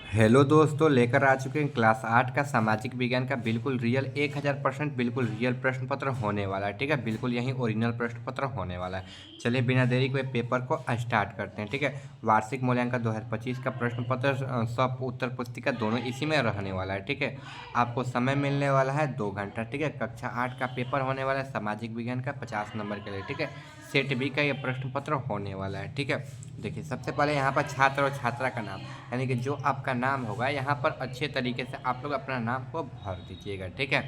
Hello दोस्तों, लेकर आ चुके हैं क्लास 8 का सामाजिक विज्ञान का बिल्कुल रियल 1000% बिल्कुल रियल प्रश्न पत्र होने वाला है। ठीक है, बिल्कुल यही ओरिजिनल प्रश्न पत्र होने वाला है। चलिए बिना देरी के पेपर को स्टार्ट करते हैं। ठीक है, वार्षिक मूल्यांकन 2025 का प्रश्न पत्र सब उत्तर पुस्तिका दोनों इसी में रहने वाला है। ठीक है, आपको समय मिलने वाला है 2 घंटा। ठीक है, कक्षा 8 का पेपर होने वाला है सामाजिक विज्ञान का 50 नंबर के लिए। ठीक है, सेट बी का ये प्रश्न पत्र होने वाला है। ठीक है, देखिए सबसे पहले यहाँ पर छात्र और छात्रा का नाम, यानी कि जो आपका नाम होगा यहाँ पर अच्छे तरीके से आप लोग अपना नाम को भर दीजिएगा। ठीक है,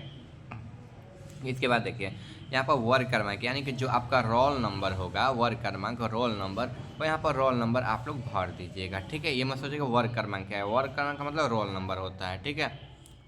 इसके बाद देखिए यहाँ पर वर्ग क्रमांक, यानी कि जो आपका रोल नंबर होगा, वर्ग क्रमांक रोल नंबर, तो यहाँ पर रोल नंबर आप लोग भर दीजिएगा। ठीक है, ये मत सोचिएगा वर्ग क्रमांक क्या है, वर्ग क्रमांक का मतलब रोल नंबर होता है। ठीक है,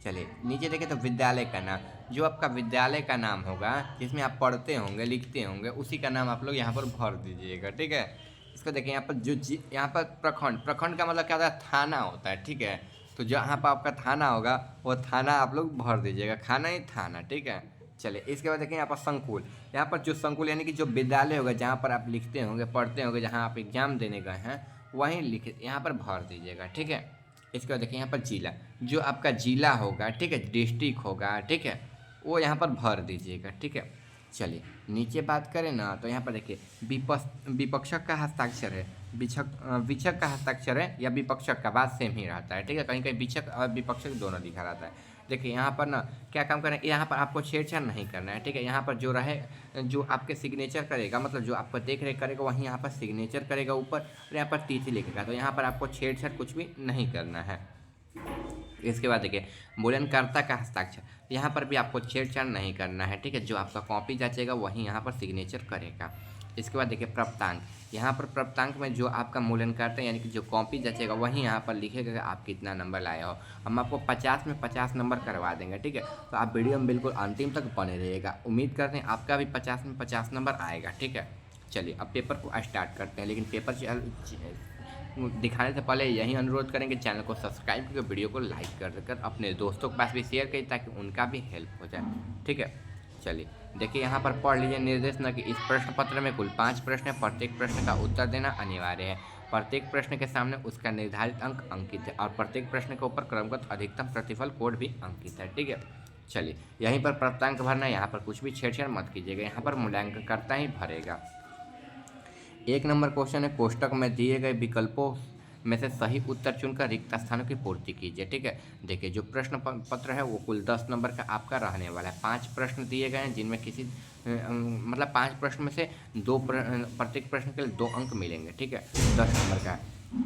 चलिए नीचे देखिए तो विद्यालय का नाम, जो आपका विद्यालय का नाम होगा जिसमें आप पढ़ते होंगे लिखते होंगे उसी का नाम आप लोग यहाँ पर भर दीजिएगा। ठीक है, इसको देखिए यहाँ पर जो यहाँ पर प्रखंड, प्रखंड का मतलब क्या होता है, थाना होता है। ठीक है, तो जहाँ पर आपका थाना होगा वो थाना आप लोग भर दीजिएगा, खाना ही थाना। ठीक है, चलिए इसके बाद देखिए यहाँ पर संकुल, यहाँ पर जो संकुल यानी कि जो विद्यालय होगा जहाँ पर आप लिखते होंगे पढ़ते होंगे, जहाँ आप एग्जाम देने गए हैं वहीं लिख यहाँ पर भर दीजिएगा। ठीक है, इसके बाद देखिए यहाँ पर जिला, जो आपका जिला होगा, ठीक है, डिस्ट्रिक्ट होगा, ठीक है, वो यहाँ पर भर दीजिएगा। ठीक है, चलिए नीचे बात करें ना तो यहाँ पर देखिए विपक्षक का हस्ताक्षर है, विक्षक का हस्ताक्षर है या विपक्षक का, बात सेम ही रहता है। ठीक है, कहीं कहीं विक्षक और विपक्षक दोनों लिखा रहता है। देखिए यहाँ पर ना क्या काम करना है, यहाँ पर आपको छेड़छाड़ नहीं करना है। ठीक है, यहाँ पर जो रहे, जो आपके सिग्नेचर करेगा, मतलब जो आपको देख रेख करेगा वहीं यहाँ पर सिग्नेचर करेगा ऊपर, और यहाँ पर तिथि लिखेगा, तो यहाँ पर आपको छेड़छाड़ कुछ भी नहीं करना है। इसके बाद देखिए मूल्यांकर्ता का हस्ताक्षर, यहाँ पर भी आपको छेड़छाड़ नहीं करना है। ठीक है, जो आपका कॉपी जांचेगा वहीं यहाँ पर सिग्नेचर करेगा। इसके बाद देखिए प्राप्तांक, यहाँ पर प्राप्तांक में जो आपका मूल्यांकर्ता यानी कि जो कॉपी जांचेगा वहीं यहाँ पर लिखेगा कि आप कितना नंबर लाए हो। हम आपको 50 में 50 नंबर करवा देंगे। ठीक है, तो आप वीडियो में बिल्कुल अंतिम तक बने रहिएगा, उम्मीद करते हैं आपका भी 50 में 50 नंबर आएगा। ठीक है, चलिए अब पेपर को स्टार्ट करते हैं, लेकिन पेपर दिखाने से पहले यही अनुरोध करेंगे चैनल को सब्सक्राइब करके वीडियो को लाइक कर देकर अपने दोस्तों के पास भी शेयर करिए ताकि उनका भी हेल्प हो जाए। ठीक है, चलिए देखिए यहाँ पर पढ़ लीजिए निर्देश न कि इस प्रश्न पत्र में कुल 5 प्रश्न है, प्रत्येक प्रश्न का उत्तर देना अनिवार्य है। प्रत्येक प्रश्न के सामने उसका निर्धारित अंक अंकित है और प्रत्येक प्रश्न के ऊपर क्रमगत अधिकतम प्रतिफल कोड भी अंकित है। ठीक है, चलिए यहीं पर प्राप्तांक भरना है, यहाँ पर कुछ भी छेड़छाड़ मत कीजिएगा, यहाँ पर मूल्यांकनकर्ता ही भरेगा। 1 नंबर क्वेश्चन है, कोष्टक में दिए गए विकल्पों में से सही उत्तर चुनकर रिक्त स्थानों की पूर्ति कीजिए। ठीक है, देखिए जो प्रश्न पत्र है वो कुल 10 नंबर का आपका रहने वाला है। 5 प्रश्न दिए गए हैं जिनमें किसी मतलब 5 प्रश्न में से प्रत्येक प्रश्न के लिए 2 अंक मिलेंगे। ठीक है, 10 नंबर का।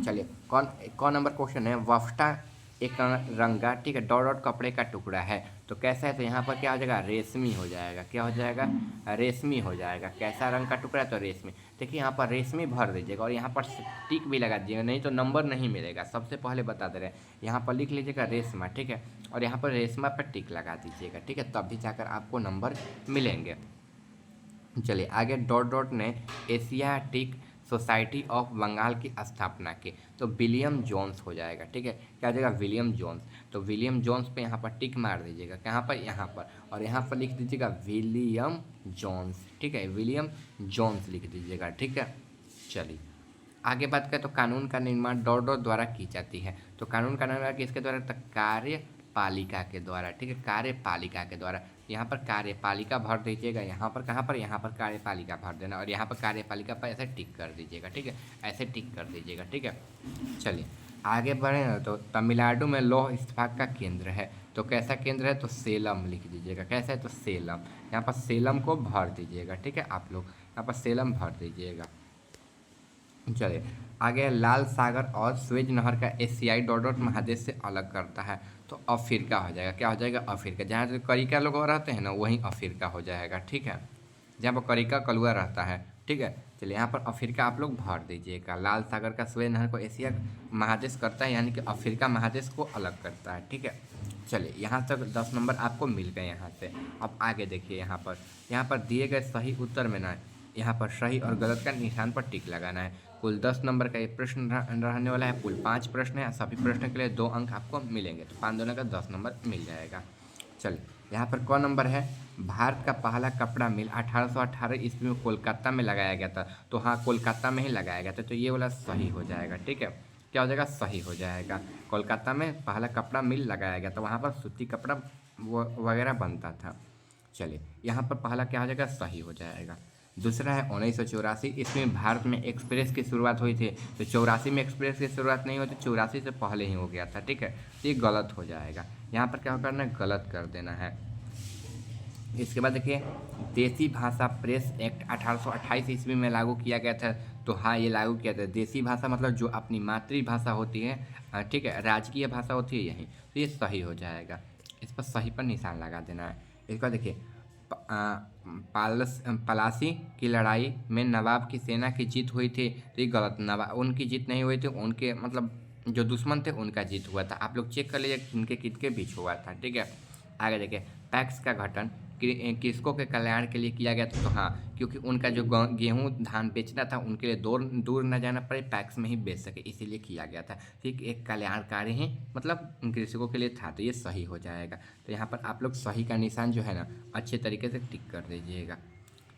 चलिए कौन नंबर क्वेश्चन है, वफ्टा एक रंगा, ठीक है, डॉट डॉट कपड़े का टुकड़ा है, तो कैसा है, तो यहाँ पर क्या हो जाएगा, रेशमी हो जाएगा। क्या हो जाएगा, रेशमी हो जाएगा। कैसा रंग का टुकड़ा है, तो रेशमी। देखिए यहाँ पर रेशमी भर दीजिएगा और यहाँ पर टिक भी लगा दीजिएगा, नहीं तो नंबर नहीं मिलेगा। सबसे पहले बता दे रहे हैं, यहाँ पर लिख लीजिएगा रेशमा। ठीक है, और यहाँ पर रेशमा पर टिक लगा दीजिएगा। ठीक है, तब भी जाकर आपको नंबर मिलेंगे। चलिए आगे, डॉट डॉट ने एशियाटिक सोसाइटी ऑफ बंगाल की स्थापना की, तो विलियम जोन्स हो जाएगा। ठीक है, क्या हो जाएगा, विलियम जोन्स। तो विलियम जोन्स पे यहाँ पर टिक मार दीजिएगा, कहाँ पर, यहाँ पर, और यहाँ पर लिख दीजिएगा विलियम जोन्स। ठीक है, विलियम जोन्स लिख दीजिएगा। ठीक है, चलिए आगे बात करें तो कानून का निर्माण डॉट डॉट द्वारा की जाती है, तो कानून का निर्माण किसके द्वारा, तो कार्यपालिका के द्वारा। ठीक है, कार्यपालिका के द्वारा। यहाँ पर कार्यपालिका भर दीजिएगा, यहाँ पर कहाँ पर, यहाँ पर कार्यपालिका भर देना और यहाँ पर कार्यपालिका पर ऐसे टिक कर दीजिएगा। ठीक है, ऐसे टिक कर दीजिएगा। ठीक है, चलिए आगे बढ़े ना तो तमिलनाडु में लौह इस्पात का केंद्र है, तो कैसा केंद्र है, तो सेलम लिख दीजिएगा। कैसा है, तो सेलम। यहाँ पर सेलम को भर दीजिएगा। ठीक है, आप लोग यहाँ पर सेलम भर दीजिएगा। चलिए आगे, लाल सागर और स्वेज नहर का एशियाई डॉट डॉट महादेश से अलग करता है, तो अफ्रीका हो जाएगा। क्या हो जाएगा, अफ्रीका। जहाँ जो करिका लोग रहते हैं ना वहीं अफ्रीका हो जाएगा। ठीक है, जहाँ पर करिका कलुआ रहता है। ठीक है, चलिए यहाँ पर अफ्रीका आप लोग भर दीजिएगा। लाल सागर का स्वेज नहर को एशिया महादेश करता है, यानी कि अफ्रीका महादेश को अलग करता है। ठीक है, चलिए यहाँ तक 10 नंबर आपको मिल गए यहाँ से। अब आगे देखिए, यहाँ पर दिए गए सही उत्तर में ना यहाँ पर सही और गलत का निशान पर टिक लगाना है। कुल 10 नंबर का ये प्रश्न रहने वाला है, कुल 5 प्रश्न है, सभी प्रश्न के लिए 2 अंक आपको मिलेंगे, तो 5 दोनों का 10 नंबर मिल जाएगा। चलिए यहाँ पर कौन नंबर है, भारत का पहला कपड़ा मिल 1818 ईस्वी में कोलकाता में लगाया गया था, तो हाँ कोलकाता में ही लगाया गया था, तो ये वाला सही हो जाएगा। ठीक है, क्या हो जाएगा, सही हो जाएगा। कोलकाता में पहला कपड़ा मिल लगाया गया, तो वहाँ पर सूती कपड़ा वगैरह बनता था। चलिए यहाँ पर पहला क्या हो जाएगा, सही हो जाएगा। दूसरा है 1984, इसमें भारत में एक्सप्रेस की शुरुआत हुई थी। तो 84 में एक्सप्रेस की शुरुआत नहीं हुई थी, 84 से पहले ही हो गया था, ठीक है। तो ये गलत हो जाएगा, यहाँ पर क्या करना है, गलत कर देना है। इसके बाद देखिए, देसी भाषा प्रेस एक्ट 1828 ईस्वी में लागू किया गया था। तो हाँ, ये लागू किया था। देसी भाषा मतलब जो अपनी मातृभाषा होती है, ठीक है, राजकीय भाषा होती है यही, तो ये सही हो जाएगा। इस पर सही पर निशान लगा देना है। इसके बाद देखिए, पलासी की लड़ाई में नवाब की सेना की जीत हुई थी। तो ये गलत, नवाब उनकी जीत नहीं हुई थी, उनके मतलब जो दुश्मन थे उनका जीत हुआ था। आप लोग चेक कर लीजिए किनके किनके बीच हुआ था, ठीक है। आगे देखिए, पैक्स का गठन किसको के कल्याण के लिए किया गया था। तो हाँ, क्योंकि उनका जो गेहूँ धान बेचना था उनके लिए दूर दूर न जाना पड़े, पैक्स में ही बेच सके, इसीलिए किया गया था। ठीक, एक कल्याणकारी ही मतलब कृषकों के लिए था, तो ये सही हो जाएगा। तो यहाँ पर आप लोग सही का निशान जो है ना अच्छे तरीके से टिक कर दीजिएगा।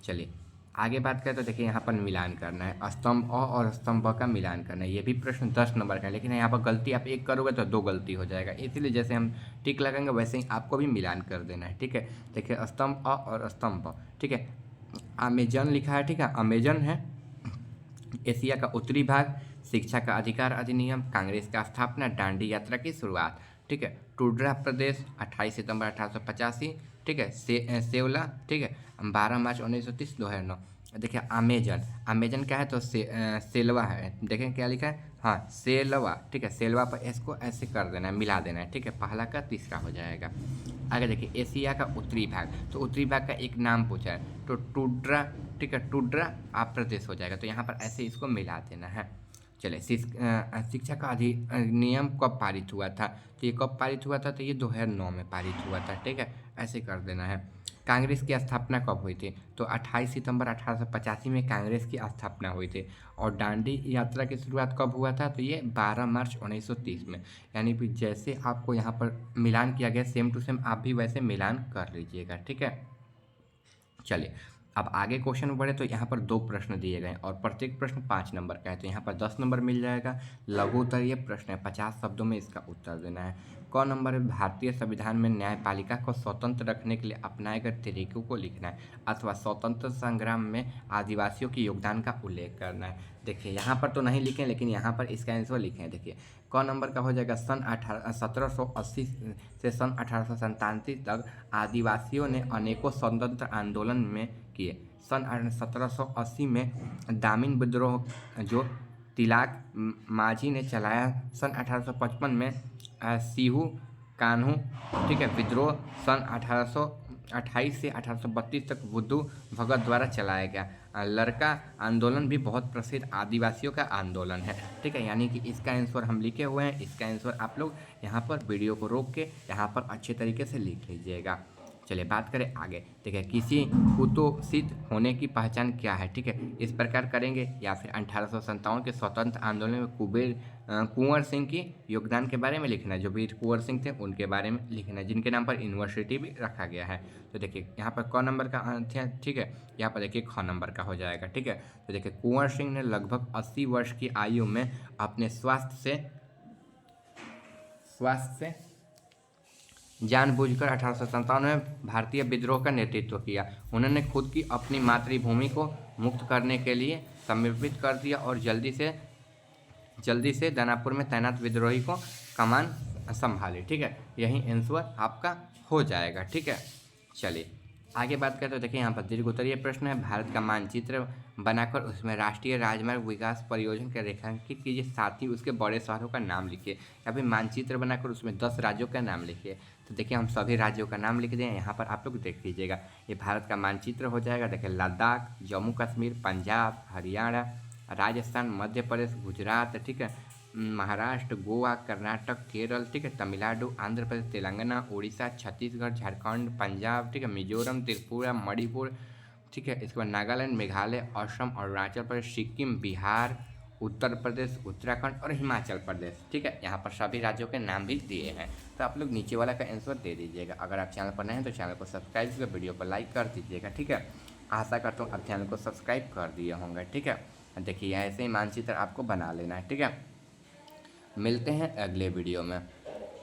चलिए आगे बात करें तो देखिए, यहाँ पर मिलान करना है, स्तंभ अ और स्तंभ ब का मिलान करना है। ये भी प्रश्न 10 नंबर का है, लेकिन यहाँ पर गलती आप एक करोगे तो 2 गलती हो जाएगा, इसीलिए जैसे हम टिक लगाएंगे वैसे ही आपको भी मिलान कर देना है, ठीक है। देखिए, स्तंभ अ और स्तंभ ब, ठीक है। अमेजन लिखा है, ठीक है, अमेजन है एशिया का उत्तरी भाग, शिक्षा का अधिकार अधिनियम, कांग्रेस का स्थापना, दांडी यात्रा की शुरुआत, ठीक है। टुड्रा प्रदेश 28 सितंबर 1885, ठीक है। सेवला, ठीक है, 12 मार्च 1930, 2009। देखिए, अमेजन, अमेजन क्या है, तो सेलवा है। देखें क्या लिखा है, हाँ सेलवा, ठीक है। सेलवा पर इसको ऐसे कर देना है, मिला देना है, ठीक है, पहला का तीसरा हो जाएगा। आगे देखिए, एशिया का उत्तरी भाग, तो उत्तरी भाग का एक नाम पूछा है, तो टुड्रा, ठीक है, टुड्रा आप प्रदेश हो जाएगा। तो यहाँ पर ऐसे इसको मिला देना है। चलिए, शिक्षा का अधिनियम कब पारित हुआ था। तो ये कब पारित हुआ था, तो ये 2009 में पारित हुआ था, ठीक है, ऐसे कर देना है। कांग्रेस की स्थापना कब हुई थी, तो 28 सितंबर 1885 में कांग्रेस की स्थापना हुई थी। और दांडी यात्रा की शुरुआत कब हुआ था, तो ये 12 मार्च 1930 में। यानी कि जैसे आपको यहाँ पर मिलान किया गया, सेम टू सेम आप भी वैसे मिलान कर लीजिएगा, ठीक है। चलिए अब आगे क्वेश्चन में बढ़े, तो यहाँ पर 2 प्रश्न दिए गए और प्रत्येक प्रश्न 5 नंबर का है, तो यहाँ पर 10 नंबर मिल जाएगा। लघु उत्तरीय प्रश्न है, 50 शब्दों में इसका उत्तर देना है। क नंबर है, भारतीय संविधान में न्यायपालिका को स्वतंत्र रखने के लिए अपनाए गए तरीकों को लिखना है, अथवा स्वतंत्र संग्राम में आदिवासियों के योगदान का उल्लेख करना है। देखिए यहाँ पर तो नहीं लिखें, लेकिन यहाँ पर इसका आंसर लिखें। देखिए, क नंबर का हो जाएगा, सन 1780 से सन 1897 तक आदिवासियों ने अनेकों स्वतंत्र आंदोलन में किए। सन 1780 में दामिन विद्रोह जो तिलाक माझी ने चलाया। सन 1855 में सीहू कान्हू, ठीक है, विद्रोह सन 1828 से 1832 तक बुद्धू भगत द्वारा चलाया गया। लड़का आंदोलन भी बहुत प्रसिद्ध आदिवासियों का आंदोलन है, ठीक है। यानी कि इसका आंसर हम लिखे हुए हैं, इसका आंसर आप लोग यहाँ पर वीडियो को रोक के यहाँ पर अच्छे तरीके से लिख लीजिएगा। चलिए बात करें आगे। देखिए, किसी कुतोसित होने की पहचान क्या है, ठीक है, इस प्रकार करेंगे। या फिर 1857 के स्वतंत्र आंदोलन में कुंवर सिंह की योगदान के बारे में लिखना है, जो वीर कुंवर सिंह थे उनके बारे में लिखना है, जिनके नाम पर यूनिवर्सिटी भी रखा गया है। तो देखिए यहाँ पर क नंबर का ठीक है, यहाँ पर देखिए ख नंबर का हो जाएगा, ठीक है। तो देखिए, कुंवर सिंह ने लगभग 80 वर्ष की आयु में अपने स्वास्थ्य से जानबूझकर 1857 में भारतीय विद्रोह का नेतृत्व किया। उन्होंने खुद की अपनी मातृभूमि को मुक्त करने के लिए समर्पित कर दिया और जल्दी से दानापुर में तैनात विद्रोही को कमान संभाली, ठीक है। यही आंसर आपका हो जाएगा, ठीक है। चलिए आगे बात करें तो देखिए, यहाँ पर दीर्घ उत्तरीय प्रश्न है। भारत का मानचित्र बनाकर उसमें राष्ट्रीय राजमार्ग विकास परियोजना के रेखांकित कीजिए, साथ ही उसके बड़े शहरों का नाम लिखिए। या फिर मानचित्र बनाकर उसमें 10 राज्यों का नाम लिखिए। तो देखिए, हम सभी राज्यों का नाम लिख दें, यहाँ पर आप लोग देख लीजिएगा। ये भारत का मानचित्र हो जाएगा। देखिए, लद्दाख, जम्मू कश्मीर, पंजाब, हरियाणा, राजस्थान, मध्य प्रदेश, गुजरात, ठीक है, महाराष्ट्र, गोवा, कर्नाटक, केरल, ठीक है, तमिलनाडु, आंध्र प्रदेश, तेलंगाना, उड़ीसा, छत्तीसगढ़, झारखंड, पंजाब, ठीक है, मिजोरम, त्रिपुरा, मणिपुर, ठीक है, इसके बाद नागालैंड, मेघालय, असम, अरुणाचल प्रदेश, सिक्किम, बिहार, उत्तर प्रदेश, उत्तराखंड और हिमाचल प्रदेश, ठीक है। यहाँ पर सभी राज्यों के नाम भी दिए हैं। तो आप लोग नीचे वाला का आंसर दे दीजिएगा। अगर आप चैनल पर नए हैं तो चैनल को सब्सक्राइब करके वीडियो को लाइक कर दीजिएगा, ठीक है। आशा करता हूँ आप चैनल को सब्सक्राइब कर दिए होंगे, ठीक है। देखिए, ऐसे ही मानचित्र आपको बना लेना है, ठीक है। मिलते हैं अगले वीडियो में।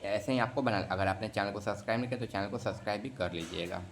ऐसे ही आपको बना, अगर आपने चैनल को सब्सक्राइब नहीं किया तो चैनल को सब्सक्राइब भी कर लीजिएगा।